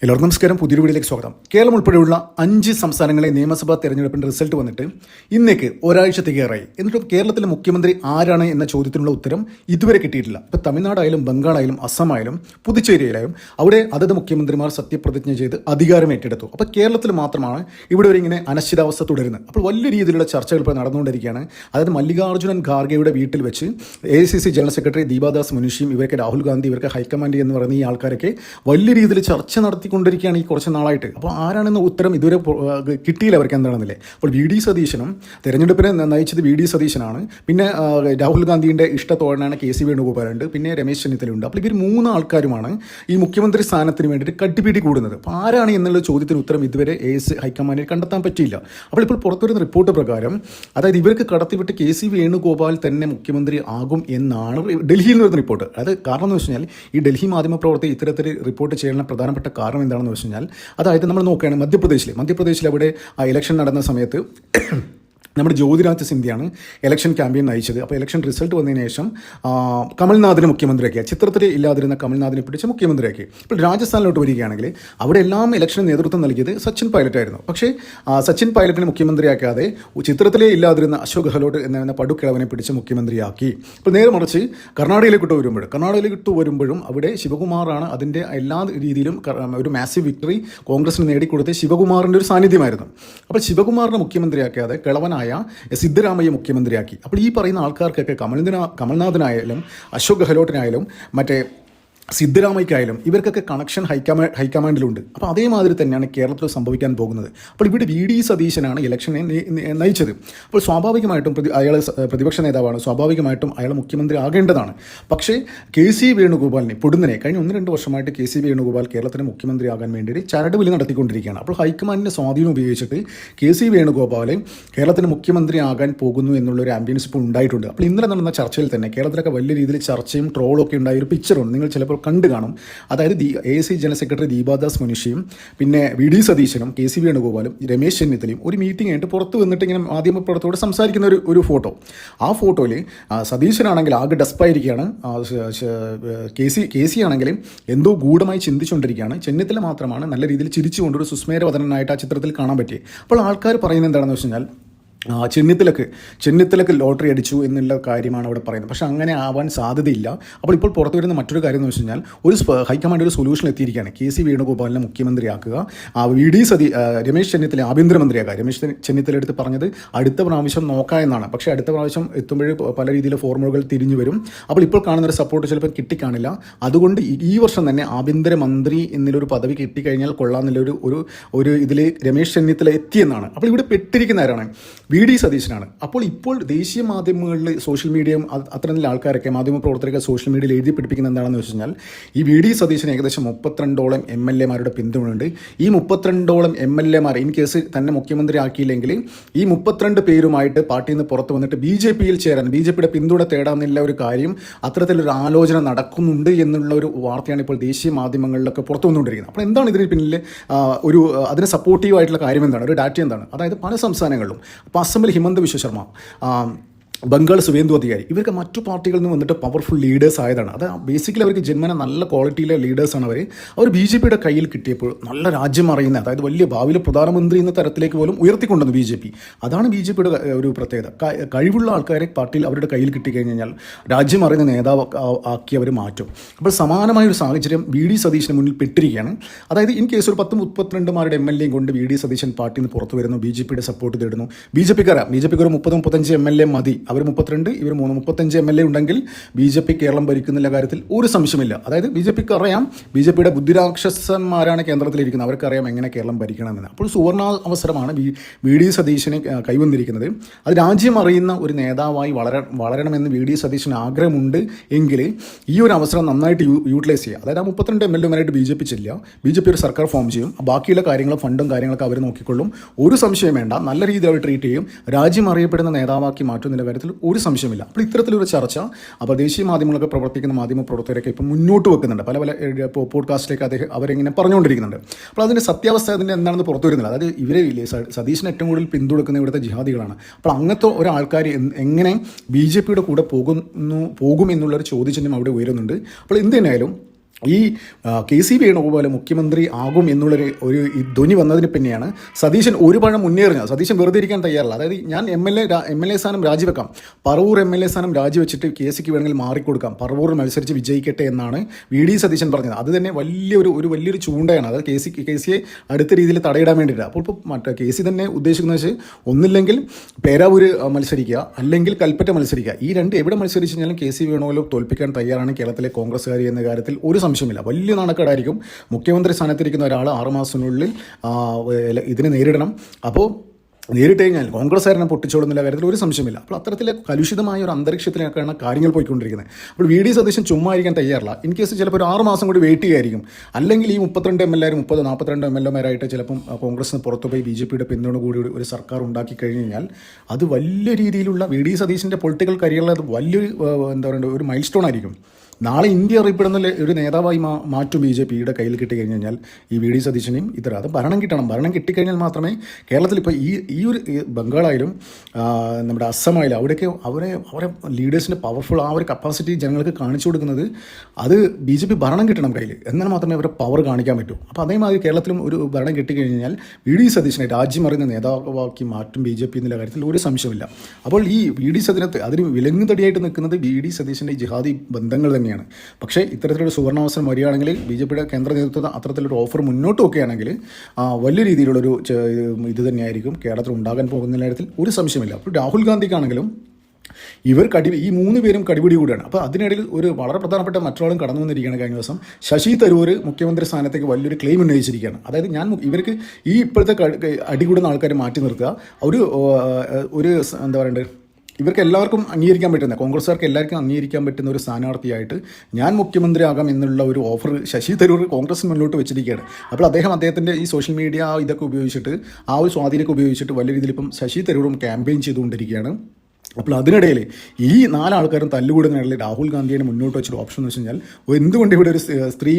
എല്ലാവർക്കും നമസ്കാരം. പുതിയൊരു വീഡിയോയിലേക്ക് സ്വാഗതം. കേരളം ഉൾപ്പെടെയുള്ള 5 സംസ്ഥാനങ്ങളെ നിയമസഭാ തെരഞ്ഞെടുപ്പിൻ്റെ റിസൾട്ട് വന്നിട്ട് ഇന്നേക്ക് ഒരാഴ്ച തികയാറായി. എന്നിട്ടും കേരളത്തിലെ മുഖ്യമന്ത്രി ആരാണ് എന്ന ചോദ്യത്തിനുള്ള ഉത്തരം ഇതുവരെ കിട്ടിയിട്ടില്ല. ഇപ്പോൾ തമിഴ്നാടായാലും ബംഗാളായാലും അസമായാലും പുതുച്ചേരിയിലായാലും അവിടെ അതത് മുഖ്യമന്ത്രിമാർ സത്യപ്രതിജ്ഞ ചെയ്ത് അധികാരം ഏറ്റെടുത്തു. അപ്പോൾ കേരളത്തിൽ മാത്രമാണ് ഇവിടെ ഒരു ഇങ്ങനെ അനിശ്ചിതാവസ്ഥ തുടരുന്നത്. അപ്പോൾ വലിയ രീതിയിലുള്ള ചർച്ചകൾ ഇപ്പോൾ നടന്നുകൊണ്ടിരിക്കുകയാണ്. അതായത് മല്ലികാർജ്ജുനൻ ഖാർഗെയുടെ വീട്ടിൽ വെച്ച് AICC ജനറൽ സെക്രട്ടറി ദീപാദാസ് മുൻഷിയും ഇവർക്ക് രാഹുൽ ഗാന്ധി, ഇവർക്ക് ഹൈക്കമാൻഡ് എന്ന് പറയുന്ന ഈ ആൾക്കാരൊക്കെ വലിയ രീതിയിൽ ചർച്ച നടത്തിക്കൊണ്ടിരിക്കുകയാണ് ഈ കുറച്ച് നാളായിട്ട്. അപ്പോൾ ആരാണെന്ന ഉത്തരം ഇതുവരെ കിട്ടിയില്ല അവർക്ക് എന്താണെന്നില്ലേ. അപ്പോൾ VD സതീശനും തെരഞ്ഞെടുപ്പിനെ നയിച്ചത് VD സതീശനാണ്. പിന്നെ രാഹുൽ ഗാന്ധിയുടെ ഇഷ്ടത്തോഴനാണ് KC വേണുഗോപാലുണ്ട്. പിന്നെ രമേശ് ചെന്നിത്തലയുണ്ട്. അപ്പോൾ ഇവർ 3 ആൾക്കാരുമാണ് ഈ മുഖ്യമന്ത്രി സ്ഥാനത്തിന് വേണ്ടിയിട്ട് കട്ടിപ്പിടി കൂടുന്നത്. അപ്പോൾ ആരാണ് എന്നുള്ള ചോദ്യത്തിന് ഉത്തരം ഇതുവരെ ഹൈക്കമാൻഡിൽ കണ്ടെത്താൻ പറ്റിയില്ല. അപ്പോൾ ഇപ്പോൾ പുറത്തുവരുന്ന റിപ്പോർട്ട് പ്രകാരം അതായത് ഇവർക്ക് കടത്തിവിട്ട് KC വേണുഗോപാൽ തന്നെ മുഖ്യമന്ത്രി ആകും എന്നാണ് ഡൽഹിയിൽ നിന്ന് വരുന്ന റിപ്പോർട്ട്. അത് കാരണം എന്ന് വെച്ച് കഴിഞ്ഞാൽ ഈ ഡൽഹി മാധ്യമപ്രവർത്തകർ ഇത്തരത്തിൽ റിപ്പോർട്ട് ചെയ്യാനുള്ള പ്രധാനപ്പെട്ട കാരണം എന്താണെന്ന് വെച്ച് കഴിഞ്ഞാൽ അതായത് നമ്മൾ നോക്കുകയാണ് മധ്യപ്രദേശിൽ അവിടെ ആ ഇലക്ഷൻ നടന്ന സമയത്ത് നമ്മുടെ ജ്യോതിരാദിത്യ സിന്ധ്യയാണ് ഇലക്ഷൻ ക്യാമ്പയിൻ നയിച്ചത്. അപ്പോൾ ഇലക്ഷൻ റിസൾട്ട് വന്നതിന് ശേഷം കമൽനാഥിനെ മുഖ്യമന്ത്രിയാക്കി, ചിത്രത്തിൽ ഇല്ലാതിരുന്ന കമൽനാഥിനെ പിടിച്ച് മുഖ്യമന്ത്രിയാക്കി. ഇപ്പോൾ രാജസ്ഥാനിലോട്ട് വരികയാണെങ്കിൽ അവിടെ എല്ലാം ഇലക്ഷന് നേതൃത്വം നൽകിയത് സച്ചിൻ പൈലറ്റായിരുന്നു. പക്ഷേ സച്ചിൻ പൈലറ്റിനെ മുഖ്യമന്ത്രിയാക്കാതെ ചിത്രത്തിലേ ഇല്ലാതിരുന്ന അശോക് ഗെഹ്ലോട്ട് എന്ന പടുക്കിളവനെ പിടിച്ച് മുഖ്യമന്ത്രിയാക്കി. ഇപ്പോൾ നേരെ മറിച്ച് കർണാടകയിലേക്ക് വരുമ്പോഴും അവിടെ ശിവകുമാറാണ് അതിൻ്റെ എല്ലാ രീതിയിലും ഒരു മാസീവ് വിക്ടറി കോൺഗ്രസിന് നേടിക്കൊടുത്ത് ശിവകുമാറിൻ്റെ ഒരു സാന്നിധ്യമായിരുന്നു. അപ്പോൾ ശിവകുമാറിനെ മുഖ്യമന്ത്രിയാക്കാതെ കിളവനായ സിദ്ധരാമയ്യ മുഖ്യമന്ത്രിയാക്കി. അപ്പോൾ ഈ പറയുന്ന ആൾക്കാർക്കൊക്കെ കമൽനാഥനായാലും അശോക് ഗെഹ്ലോട്ടിനായാലും മറ്റേ സിദ്ധരാമയ്ക്കായാലും ഇവർക്കൊക്കെ കണക്ഷൻ ഹൈക്കമാൻഡിലുണ്ട്. അപ്പോൾ അതേമാതിരി തന്നെയാണ് കേരളത്തിൽ സംഭവിക്കാൻ പോകുന്നത്. അപ്പോൾ ഇവിടെ VD സതീശനാണ് ഇലക്ഷനെ നയിച്ചത്. അപ്പോൾ സ്വാഭാവികമായിട്ടും അയാൾ പ്രതിപക്ഷ നേതാവാണ്, സ്വാഭാവികമായിട്ടും അയാൾ മുഖ്യമന്ത്രി ആകേണ്ടതാണ്. പക്ഷേ KC വേണുഗോപാലിനെ പൊടുന്നനെ കഴിഞ്ഞ 1-2 വർഷമായിട്ട് KC വേണുഗോപാൽ കേരളത്തിന് മുഖ്യമന്ത്രി ആകാൻ വേണ്ടിയിട്ട് ചരടുവലി നടത്തിക്കൊണ്ടിരിക്കുകയാണ്. അപ്പോൾ ഹൈക്കമാൻഡിൻ്റെ സ്വാധീനം ഉപയോഗിച്ചിട്ട് KC വേണുഗോപാലെ കേരളത്തിന് മുഖ്യമന്ത്രി ആകാൻ പോകുന്നു എന്നുള്ളൊരു ആംബിയൻസ് ഇപ്പോൾ ഉണ്ടായിട്ടുണ്ട്. അപ്പോൾ ഇന്നലെ നടന്ന ചർച്ചയിൽ തന്നെ കേരളത്തിലൊക്കെ വലിയ രീതിയിൽ ചർച്ചയും ട്രോളും ഒക്കെ ഉണ്ടായ ഒരു പിക്ചറുണ്ട്, നിങ്ങൾ ചിലപ്പോൾ കണ്ടു കാണും. അതായത് AICC ജനറൽ സെക്രട്ടറി ദീപാദാസ് മുൻഷിയും പിന്നെ VD സതീശനും KC വേണുഗോപാലും രമേശ് ചെന്നിത്തലയും ഒരു മീറ്റിംഗ് ആയിട്ട് പുറത്ത് വന്നിട്ട് ഇങ്ങനെ മാധ്യമപ്രവർത്തകരോട് സംസാരിക്കുന്ന ഒരു ഫോട്ടോ. ആ ഫോട്ടോയിൽ സതീശനാണെങ്കിൽ ആകെ ഡസ്പായിരിക്കുകയാണ്, KC ആണെങ്കിലും എന്തോ ഗൂഢമായി ചിന്തിച്ചുകൊണ്ടിരിക്കുകയാണ്, ചെന്നിത്തല മാത്രമാണ് നല്ല രീതിയിൽ ചിരിച്ചുകൊണ്ടൊരു സുസ്മേരവദനായിട്ട് ആ ചിത്രത്തിൽ കാണാൻ പറ്റി. അപ്പോൾ ആൾക്കാർ പറയുന്നത് എന്താണെന്ന് വെച്ച് കഴിഞ്ഞാൽ ചെന്നിത്തലക്ക് ലോട്ടറി അടിച്ചു എന്നുള്ള കാര്യമാണ് അവിടെ പറയുന്നത്. പക്ഷേ അങ്ങനെ ആവാൻ സാധ്യതയില്ല. അപ്പോൾ ഇപ്പോൾ പുറത്തു വരുന്ന മറ്റൊരു കാര്യം എന്ന് വെച്ച് കഴിഞ്ഞാൽ ഹൈക്കമാൻഡ് ഒരു സൊല്യൂഷൻ എത്തിയിരിക്കുകയാണ്. KC വേണുഗോപാലിനെ മുഖ്യമന്ത്രിയാക്കുക, രമേശ് ചെന്നിത്തല ആഭ്യന്തരമന്ത്രിയാക്കുക. രമേശ് ചെന്നിത്തല എടുത്ത് പറഞ്ഞത് അടുത്ത പ്രാവശ്യം നോക്കാം എന്നാണ്. പക്ഷേ അടുത്ത പ്രാവശ്യം എത്തുമ്പോഴേ പല രീതിയിലെ ഫോർമുലകൾ തിരിഞ്ഞു വരും. അപ്പോൾ ഇപ്പോൾ കാണുന്നൊരു സപ്പോർട്ട് ചിലപ്പോൾ കിട്ടിക്കാണില്ല. അതുകൊണ്ട് ഈ വർഷം തന്നെ ആഭ്യന്തരമന്ത്രി എന്നൊരു പദവി കിട്ടിക്കഴിഞ്ഞാൽ കൊള്ളാമെന്നുള്ള ഒരു ഇതിൽ രമേശ് ചെന്നിത്തല എത്തിയെന്നാണ്. അപ്പോൾ ഇവിടെ പെട്ടിരിക്കുന്ന ആരാണ്? VD സതീശനാണ്. അപ്പോൾ ദേശീയ മാധ്യമങ്ങളിൽ സോഷ്യൽ മീഡിയയും അത്തരത്തിലുള്ള ആൾക്കാരൊക്കെ മാധ്യമപ്രവർത്തകരൊക്കെ സോഷ്യൽ മീഡിയയിൽ എഴുതി പിടിപ്പിക്കുന്നത് എന്താണെന്ന് വെച്ച് കഴിഞ്ഞാൽ ഈ VD സതീശന് ഏകദേശം 32ഓളം MLA-മാരുടെ പിന്തുണയുണ്ട്. ഈ 32ഓളം MLA-മാർ ഇൻ കേസ് തന്നെ മുഖ്യമന്ത്രി ആക്കിയില്ലെങ്കിൽ ഈ 32 പേരുമായിട്ട് പാർട്ടിയിൽ നിന്ന് പുറത്ത് വന്നിട്ട് BJP-യിൽ ചേരാൻ, BJP-യുടെ പിന്തുണ തേടാമെന്നുള്ള ഒരു കാര്യം, അത്തരത്തിലൊരു ആലോചന നടക്കുന്നുണ്ട് എന്നുള്ള ഒരു വാർത്തയാണ് ഇപ്പോൾ ദേശീയ മാധ്യമങ്ങളിലൊക്കെ പുറത്തു വന്നുകൊണ്ടിരിക്കുന്നത്. അപ്പോൾ എന്താണ് ഇതിന് പിന്നിൽ അതിന് സപ്പോർട്ടീവായിട്ടുള്ള കാര്യം എന്താണ്, ഒരു ഡാറ്റ എന്താണ്? അതായത് പല സംസ്ഥാനങ്ങളിലും അസമിൽ ഹിമന്ത ബിശ്വ ശർമ്മ, ബംഗാൾ സുവേന്ദു അധികാരി, ഇവർക്ക് മറ്റു പാർട്ടികളിൽ നിന്ന് വന്നിട്ട് പവർഫുൾ ലീഡേഴ്സ് ആയതാണ്. അത് ബേസിക്കലി അവർക്ക് ജന്മന നല്ല ക്വാളിറ്റിയിലെ ലീഡേഴ്സാണ് അവർ BJP-യുടെ കയ്യിൽ കിട്ടിയപ്പോൾ നല്ല രാജ്യം അറിയുന്ന, അതായത് വലിയ ഭാവിയിലെ പ്രധാനമന്ത്രി എന്ന തരത്തിലേക്ക് പോലും ഉയർത്തിക്കൊണ്ടുവന്നു BJP. അതാണ് BJP-യുടെ ഒരു പ്രത്യേകത. കഴിവുള്ള ആൾക്കാരെ പാർട്ടിയിൽ അവരുടെ കയ്യിൽ കിട്ടിക്കഴിഞ്ഞാൽ രാജ്യം അറിയുന്ന നേതാവ് ആക്കി അവർ മാറ്റും. അപ്പോൾ സമാനമായ ഒരു സാഹചര്യം VD സതീശന് മുന്നിൽ പെട്ടിരിക്കുകയാണ്. അതായത് ഇൻ കേസ് ഒരു 10-32 MLA-യും കൊണ്ട് VD സതീശൻ പാർട്ടിയിൽ നിന്ന് പുറത്തു വരുന്നു, BJP-യുടെ സപ്പോർട്ട് തേടുന്നു. BJPക്ക് ഒരു 30-35 MLA മതി. അവർ 32, ഇവർ 35 MLA ഉണ്ടെങ്കിൽ BJP കേരളം ഭരിക്കുന്നില്ല കാര്യത്തിൽ ഒരു സംശയമില്ല. അതായത് BJPക്ക് അറിയാം, BJP-യുടെ ബുദ്ധിരാക്ഷസന്മാരാണ് കേന്ദ്രത്തിലിരിക്കുന്നത്, അവർക്കറിയാം എങ്ങനെ കേരളം ഭരിക്കണമെന്ന്. അപ്പോൾ സുവർണ അവസരമാണ് VD സതീശന് കൈവന്നിരിക്കുന്നത്. അത് രാജ്യം അറിയുന്ന ഒരു നേതാവായി വളരണമെന്ന് VD സതീശന് ആഗ്രഹമുണ്ട് എങ്കിൽ ഈ ഒരു അവസരം നന്നായിട്ട് യൂട്ടിലൈസ് ചെയ്യുക. അതായത് ആ 32 MLA-മാരായിട്ട് BJP ചെല്ലുക, BJP ഒരു സർക്കാർ ഫോം ചെയ്യും, ബാക്കിയുള്ള കാര്യങ്ങളും ഫണ്ടും കാര്യങ്ങളൊക്കെ അവർ നോക്കിക്കൊള്ളും, ഒരു സംശയം വേണ്ട, നല്ല രീതിയിൽ അവർ ട്രീറ്റ് ചെയ്യും, രാജ്യം അറിയപ്പെടുന്ന നേതാവാക്കി മാറ്റുന്നതിൻ്റെ കാര്യത്തിൽ ഒരു സംശയമില്ല. അപ്പോൾ ഇത്തരത്തിലൊരു ചർച്ച അപ്പോൾ ദേശീയ മാധ്യമങ്ങളൊക്കെ പ്രവർത്തിക്കുന്ന മാധ്യമപ്രവർത്തകരൊക്കെ ഇപ്പം മുന്നോട്ട് വെക്കുന്നുണ്ട്. പല പോഡ്കാസ്റ്റിലേക്ക് അവരെങ്ങനെ പറഞ്ഞുകൊണ്ടിരിക്കുന്നുണ്ട്. അപ്പോൾ അതിൻ്റെ സത്യാവസ്ഥ അതിൻ്റെ എന്താണെന്ന് പുറത്തു വരുന്നില്ല. അതായത് ഇവരെ സതീശന് ഏറ്റവും കൂടുതൽ പിന്തുണക്കുന്ന ഇവിടുത്തെ ജിഹാദികളാണ്. അപ്പോൾ അങ്ങനത്തെ ഒരാൾക്കാർ എങ്ങനെ BJP-യുടെ കൂടെ പോകുമെന്നുള്ളൊരു ചോദ്യചിഹ്നം അവിടെ ഉയരുന്നുണ്ട്. അപ്പോൾ എന്ത് തന്നെയായാലും ഈ KC വേണുഗോപാൽ മുഖ്യമന്ത്രി ആകും എന്നുള്ളൊരു ഈ ധ്വനി വന്നതിന് പിന്നെയാണ് സതീശൻ ഒരു പഴം മുന്നേറുക. സതീശൻ വെറുതെ ഇരിക്കാൻ തയ്യാറില്ല. അതായത് ഞാൻ എം എൽ എ സ്ഥാനം രാജിവെക്കാം, പറവൂർ MLA സ്ഥാനം രാജിവെച്ചിട്ട് KCക്ക് വേണമെങ്കിൽ മാറിക്കൊടുക്കാം, പറവൂർ മത്സരിച്ച് വിജയിക്കട്ടെ എന്നാണ് VD സതീശൻ പറഞ്ഞത്. അത് തന്നെ വലിയൊരു ചൂണ്ടയാണ്. അതായത് KCയെ അടുത്ത രീതിയിൽ തടയിടാൻ വേണ്ടിയിട്ട്. അപ്പോൾ ഇപ്പോൾ KC തന്നെ ഉദ്ദേശിക്കുന്നത് വെച്ചാൽ ഒന്നില്ലെങ്കിൽ പേരാവൂർ മത്സരിക്കുക, അല്ലെങ്കിൽ കൽപ്പറ്റ മത്സരിക്കുക. ഈ രണ്ട് എവിടെ മത്സരിച്ച് കഴിഞ്ഞാലും KC വേണുഗോപാൽ തോൽപ്പിക്കാൻ തയ്യാറാണ് കേരളത്തിലെ കോൺഗ്രസ്സുകാർ എന്ന കാര്യത്തിൽ ഒരു സംശയമില്ല. വലിയ നാണക്കേടായിരിക്കും. മുഖ്യമന്ത്രി സ്ഥാനത്തിരിക്കുന്ന ഒരാൾ 6 മാസത്തിനുള്ളിൽ ഇതിനെ നേരിടണം. അപ്പോൾ നേരിട്ട് കഴിഞ്ഞാൽ കോൺഗ്രസ്സുകാരനെ പൊട്ടിച്ചോടുന്നില്ല കാര്യത്തിൽ ഒരു സംശയമില്ല. അപ്പോൾ അത്തരത്തിലെ കലുഷിതമായ ഒരു അന്തരീക്ഷത്തിലേക്കാണ് കാര്യങ്ങൾ പോയിക്കൊണ്ടിരിക്കുന്നത്. അപ്പോൾ VD സതീശൻ ചുമ്മാ ഇരിക്കാൻ തയ്യാറില്ല. ഇൻ കേസ് ചിലപ്പോൾ ഒരു 6 മാസം കൂടി വെയിറ്റ് ചെയ്യായിരിക്കും. അല്ലെങ്കിൽ ഈ 32 MLA 42 MLA ചിലപ്പം കോൺഗ്രസിന് പുറത്തുപോയി BJPയുടെ പിന്തുണ കൂടി ഒരു സർക്കാർ ഉണ്ടാക്കി കഴിഞ്ഞ് കഴിഞ്ഞാൽ അത് വലിയ രീതിയിലുള്ള VD സതീശൻ്റെ പൊളിറ്റിക്കൽ കരിയറിൽ അത് വലിയൊരു എന്താ പറയുക ഒരു മൈൽ സ്റ്റോൺ ആയിരിക്കും. നാളെ ഇന്ത്യ അറിയപ്പെടുന്ന ഒരു നേതാവായി മാറ്റും BJPയുടെ കയ്യിൽ കിട്ടിക്കഴിഞ്ഞാൽ ഈ VD സതീശനെയും അത് ഭരണം കിട്ടണം. ഭരണം കിട്ടിക്കഴിഞ്ഞാൽ മാത്രമേ കേരളത്തിൽ ഇപ്പോൾ ഈ ഒരു ബംഗാളായാലും നമ്മുടെ അസമായാലും അവിടെയൊക്കെ അവരെ ലീഡേഴ്സിൻ്റെ പവർഫുൾ ആ ഒരു കപ്പാസിറ്റി ജനങ്ങൾക്ക് കാണിച്ചു കൊടുക്കുന്നത് അത് BJP ഭരണം കിട്ടണം കയ്യിൽ, എന്നാൽ മാത്രമേ അവരെ പവർ കാണിക്കാൻ പറ്റൂ. അപ്പോൾ അതേമാതിരി കേരളത്തിലും ഒരു ഭരണം കിട്ടിക്കഴിഞ്ഞാൽ VD സതീശനെ രാജ്യം അറിയുന്ന നേതാവാക്കി മാറ്റും BJP എന്നുള്ള കാര്യത്തിൽ ഒരു സംശയമില്ല. അപ്പോൾ ഈ VD സതീശന് അതിന് വിലങ്ങുതടിയായിട്ട് നിൽക്കുന്നത് VD സതീശൻ്റെ ജിഹാദി ബന്ധങ്ങൾ തന്നെയാണ്. പക്ഷേ ഇത്തരത്തിലൊരു സുവർണാവസരം വരികയാണെങ്കിൽ BJPയുടെ കേന്ദ്ര നേതൃത്വം അത്തരത്തിലൊരു ഓഫർ മുന്നോട്ട് വെക്കുകയാണെങ്കിൽ വലിയ രീതിയിലുള്ളൊരു ഇത് തന്നെയായിരിക്കും കേരളത്തിൽ ഉണ്ടാകാൻ പോകുന്ന കാര്യത്തിൽ ഒരു സംശയമില്ല. അപ്പോൾ രാഹുൽ ഗാന്ധിക്കാണെങ്കിലും ഈ 3 പേരും കടിപിടി കൂടിയാണ്. അപ്പോൾ അതിനിടയിൽ ഒരു വളരെ പ്രധാനപ്പെട്ട മറ്റൊരാളും കടന്നു വന്നിരിക്കുകയാണ്. കഴിഞ്ഞ ദിവസം ശശി തരൂർ മുഖ്യമന്ത്രി സ്ഥാനത്തേക്ക് വലിയൊരു ക്ലെയിം ഉന്നയിച്ചിരിക്കുകയാണ്. അതായത് ഇവർക്ക് ഈ ഇപ്പോഴത്തെ അടികൂടുന്ന ആൾക്കാരെ മാറ്റി നിർത്തുക, ഒരു എന്താ പറയണ്ടത്, ഇവർക്ക് എല്ലാവർക്കും അംഗീകരിക്കാൻ പറ്റുന്ന, കോൺഗ്രസ്സുകാർക്ക് എല്ലാവർക്കും അംഗീകരിക്കാൻ പറ്റുന്ന ഒരു സ്ഥാനാർത്ഥിയായിട്ട് ഞാൻ മുഖ്യമന്ത്രിയാകാം എന്നുള്ള ഒരു ഓഫർ ശശി തരൂർ കോൺഗ്രസിന് മുന്നോട്ട് വെച്ചിരിക്കുകയാണ്. അപ്പോൾ അദ്ദേഹത്തിൻ്റെ ഈ സോഷ്യൽ മീഡിയ ഇതൊക്കെ ഉപയോഗിച്ചിട്ട് ആ ഒരു സ്വാധീനമൊക്കെ ഉപയോഗിച്ചിട്ട് വലിയ രീതിയിൽ ഇപ്പം ശശി തരൂറും ക്യാമ്പയിൻ ചെയ്തുകൊണ്ടിരിക്കുകയാണ്. അപ്പോൾ അതിനിടയിൽ ഈ 4 ആൾക്കാരും തല്ലുകൂടുന്നതിനിടയിൽ രാഹുൽ ഗാന്ധിയെ മുന്നോട്ട് വെച്ചൊരു ഓപ്ഷൻ എന്ന് വെച്ച് കഴിഞ്ഞാൽ എന്തുകൊണ്ട് ഇവിടെ ഒരു സ്ത്രീ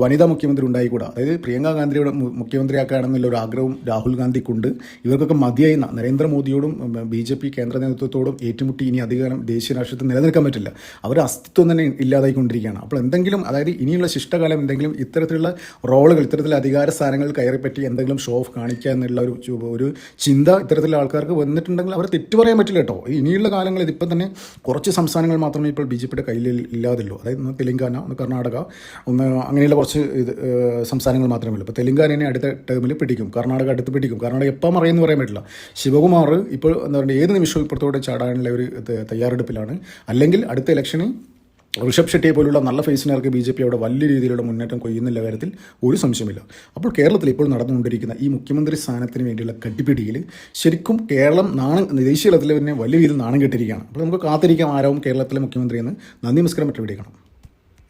വനിതാ മുഖ്യമന്ത്രി ഉണ്ടായിക്കൂടാ. അതായത് പ്രിയങ്ക ഗാന്ധിയുടെ മുഖ്യമന്ത്രിയാക്കാണെന്നുള്ള ഒരു ആഗ്രഹവും രാഹുൽ ഗാന്ധിക്കുണ്ട്. ഇവർക്കൊക്കെ മതിയായി നരേന്ദ്രമോദിയോടും BJP കേന്ദ്ര നേതൃത്വത്തോടും ഏറ്റുമുട്ടി ഇനി അധികാരം ദേശീയ രാഷ്ട്രീയത്തിൽ നിലനിൽക്കാൻ പറ്റില്ല. അവരുടെ അസ്തിത്വം തന്നെ ഇല്ലാതായിക്കൊണ്ടിരിക്കുകയാണ്. അപ്പോൾ എന്തെങ്കിലും, അതായത് ഇനിയുള്ള ശിഷ്ടകാലം എന്തെങ്കിലും ഇത്തരത്തിലുള്ള റോളുകൾ, ഇത്തരത്തിലുള്ള അധികാര സ്ഥാനങ്ങളിൽ കയറിപ്പറ്റി എന്തെങ്കിലും ഷോ ഓഫ് കാണിക്കുക എന്നുള്ള ഒരു ചിന്ത ഇത്തരത്തിലുള്ള ആൾക്കാർക്ക് വന്നിട്ടുണ്ടെങ്കിൽ അവരെ തെറ്റു പറയാൻ പറ്റില്ല കേട്ടോ. ഇനിയുള്ള കാലങ്ങളിൽ ഇതിപ്പം തന്നെ കുറച്ച് സംസ്ഥാനങ്ങൾ മാത്രമേ ഇപ്പോൾ BJPയുടെ കയ്യിൽ ഇല്ലാതുള്ളൂ. അതായത് ഒന്ന് തെലങ്കാന, ഒന്ന് കർണാടക, അങ്ങനെയുള്ള കുറച്ച് സംസ്ഥാനങ്ങൾ മാത്രമേ ഉള്ളൂ. ഇപ്പോൾ തെലങ്കാനയെ അടുത്ത ടേമിൽ പിടിക്കും, കർണാടക അടുത്ത് പിടിക്കും. കർണാടക എപ്പം പറയുമെന്ന് പറയാൻ പറ്റില്ല. ശിവകുമാർ ഇപ്പോൾ എന്താ പറയുക ഏത് നിമിഷവും ഇപ്പുറത്തോടെ ചാടാനുള്ള ഒരു തയ്യാറെടുപ്പിലാണ്. അല്ലെങ്കിൽ അടുത്ത ഇലക്ഷന് ഋഷഭ് ഷെട്ടിയെ പോലുള്ള നല്ല ഫേസിനർക്ക് BJP അവിടെ വലിയ രീതിയിലുള്ള മുന്നേറ്റം കൊയ്യുന്നില്ല കാര്യത്തിൽ ഒരു സംശയമില്ല. അപ്പോൾ കേരളത്തിൽ ഇപ്പോൾ നടന്നുകൊണ്ടിരിക്കുന്ന ഈ മുഖ്യമന്ത്രി സ്ഥാനത്തിന് വേണ്ടിയുള്ള കടിപിടിയിൽ ശരിക്കും കേരളം ദേശീയ തലത്തിൽ തന്നെ വലിയ രീതിയിൽ നാണം കെട്ടിരിക്കുകയാണ്. അപ്പോൾ നമുക്ക് കാത്തിരിക്കാം ആരാവും കേരളത്തിലെ മുഖ്യമന്ത്രിയെന്ന്. നന്ദി, നമസ്കാരം. മറ്റു വീഡിയോ കാണാം.